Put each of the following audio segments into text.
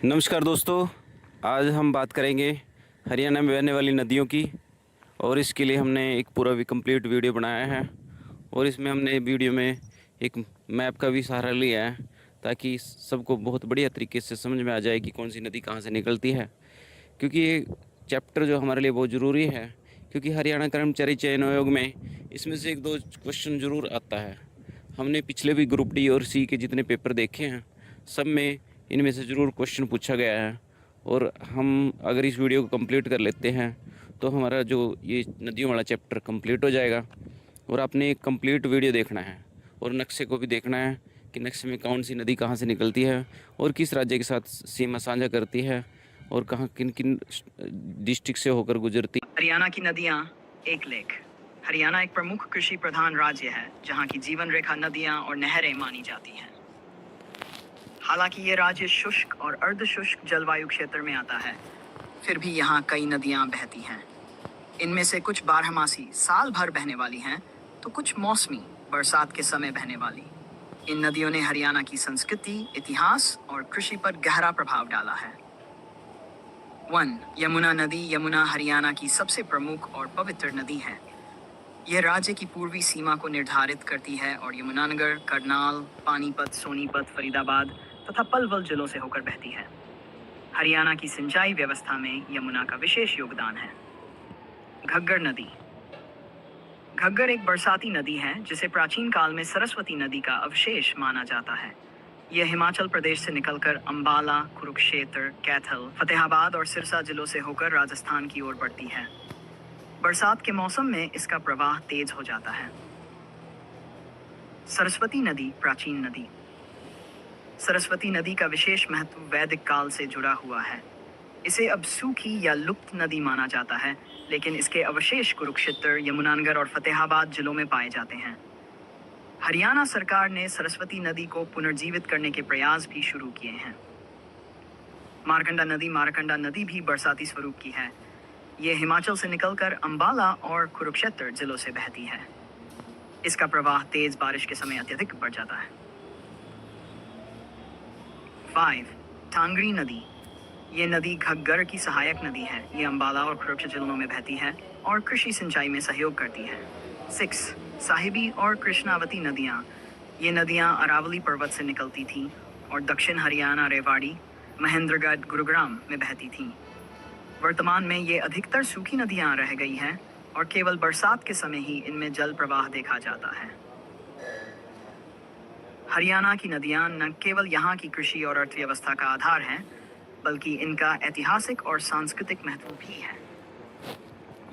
नमस्कार दोस्तों, आज हम बात करेंगे हरियाणा में बहने वाली नदियों की। और इसके लिए हमने एक पूरा भी कंप्लीट वीडियो बनाया है और इसमें हमने वीडियो में एक मैप का भी सहारा लिया है ताकि सबको बहुत बढ़िया तरीके से समझ में आ जाए कि कौन सी नदी कहाँ से निकलती है। क्योंकि ये चैप्टर जो हमारे लिए बहुत ज़रूरी है, क्योंकि हरियाणा कर्मचारी चयन आयोग में इसमें से एक दो क्वेश्चन ज़रूर आता है। हमने पिछले भी ग्रुप डी और सी के जितने पेपर देखे हैं, सब में इनमें से ज़रूर क्वेश्चन पूछा गया है। और हम अगर इस वीडियो को कंप्लीट कर लेते हैं तो हमारा जो ये नदियों वाला चैप्टर कंप्लीट हो जाएगा। और आपने एक कंप्लीट वीडियो देखना है और नक्शे को भी देखना है कि नक्शे में कौन सी नदी कहाँ से निकलती है और किस राज्य के साथ सीमा साझा करती है और कहाँ किन किन डिस्ट्रिक्ट से होकर गुजरती। हरियाणा की नदियाँ। एक लेख। हरियाणा एक प्रमुख कृषि प्रधान राज्य है जहाँ की जीवन रेखा नदियाँ और नहरें मानी जाती हैं। हालांकि ये राज्य शुष्क और अर्ध शुष्क जलवायु क्षेत्र में आता है, फिर भी यहाँ कई नदियाँ बहती हैं। इनमें से कुछ बारहमासी साल भर बहने वाली हैं, तो कुछ मौसमी बरसात के समय बहने वाली। इन नदियों ने हरियाणा की संस्कृति, इतिहास और कृषि पर गहरा प्रभाव डाला है। 1. यमुना नदी। यमुना हरियाणा की सबसे प्रमुख और पवित्र नदी है। यह राज्य की पूर्वी सीमा को निर्धारित करती है और यमुनानगर, करनाल, पानीपत, सोनीपत, फरीदाबाद तथा पलवल जिलों से होकर बहती है। हरियाणा की सिंचाई व्यवस्था में यमुना का विशेष योगदान है। घग्गर नदी। घग्गर एक बरसाती नदी है जिसे प्राचीन काल में सरस्वती नदी का अवशेष माना जाता है। यह हिमाचल प्रदेश से निकलकर अंबाला, कुरुक्षेत्र, कैथल, फतेहाबाद और सिरसा जिलों से होकर राजस्थान की ओर बढ़ती है। बरसात के मौसम में इसका प्रवाह तेज हो जाता है। सरस्वती नदी। प्राचीन नदी। सरस्वती नदी का विशेष महत्व वैदिक काल से जुड़ा हुआ है। इसे अब सूखी या लुप्त नदी माना जाता है, लेकिन इसके अवशेष कुरुक्षेत्र, यमुनानगर और फतेहाबाद जिलों में पाए जाते हैं। हरियाणा सरकार ने सरस्वती नदी को पुनर्जीवित करने के प्रयास भी शुरू किए हैं। मारकंडा नदी। मारकंडा नदी भी बरसाती स्वरूप की है। ये हिमाचल से निकलकर अंबाला और कुरुक्षेत्र जिलों से बहती है। इसका प्रवाह तेज बारिश के समय अत्यधिक बढ़ जाता है। 5. टांगरी नदी। ये नदी घग्गर की सहायक नदी है। ये अंबाला और कुरुक्षेत्र जिलों में बहती है और कृषि सिंचाई में सहयोग करती है। 6. साहिबी और कृष्णावती नदियाँ। ये नदियाँ अरावली पर्वत से निकलती थीं और दक्षिण हरियाणा, रेवाड़ी, महेंद्रगढ़, गुरुग्राम में बहती थीं। वर्तमान में ये अधिकतर सूखी नदियाँ रह गई हैं और केवल बरसात के समय ही इनमें जल प्रवाह देखा जाता है। हरियाणा की नदियाँ न केवल यहाँ की कृषि और अर्थव्यवस्था का आधार हैं, बल्कि इनका ऐतिहासिक और सांस्कृतिक महत्व भी है।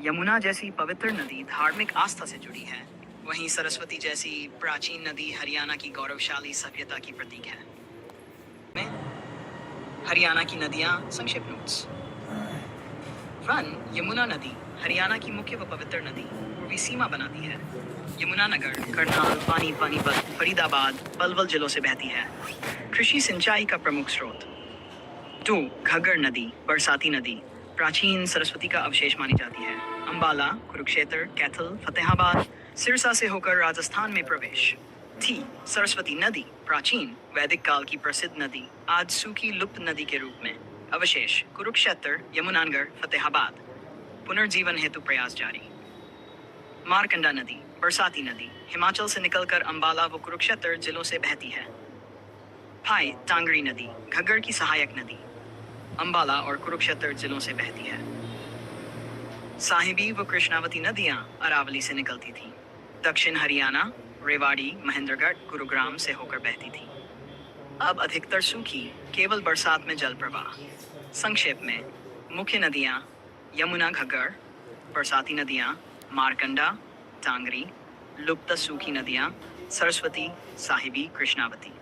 यमुना जैसी पवित्र नदी धार्मिक आस्था से जुड़ी है, वहीं सरस्वती जैसी प्राचीन नदी हरियाणा की गौरवशाली सभ्यता की प्रतीक है। हरियाणा की नदियाँ। संक्षिप्त नोट्स। 1. यमुना नदी। हरियाणा की मुख्य व पवित्र नदी, पूर्वी सीमा बनाती है। यमुनानगर, करनाल, पानीपत, फरीदाबाद, पलवल जिलों से बहती है। कृषि सिंचाई का प्रमुख स्रोत। 2. घग्गर नदी। बरसाती नदी, प्राचीन सरस्वती का अवशेष मानी जाती है। अंबाला, कुरुक्षेत्र, कैथल, फतेहाबाद, सिरसा से होकर राजस्थान में प्रवेश। 3. सरस्वती नदी। प्राचीन वैदिक काल की प्रसिद्ध नदी, आज सूखी लुप्त नदी के रूप में। अवशेष कुरुक्षेत्र, यमुनानगर, फतेहाबाद। पुनर्जीवन हेतु प्रयास जारी। मारकंडा नदी। बरसाती नदी, हिमाचल से निकलकर अंबाला व कुरुक्षेत्र जिलों से बहती है। 5. टांगरी नदी। घग्गर की सहायक नदी, अंबाला और कुरुक्षेत्र जिलों से बहती है। साहिबी व कृष्णावती नदियाँ अरावली से निकलती थीं। दक्षिण हरियाणा, रेवाड़ी, महेंद्रगढ़, गुरुग्राम से होकर बहती थी। अब अधिकतर सूखी, केवल बरसात में जल प्रवाह। संक्षेप में, मुख्य नदियाँ यमुना, घग्गर। बरसाती नदियाँ मारकंडा, टांगरी। लुप्त सूखी नदियाँ सरस्वती, साहिबी, कृष्णावती।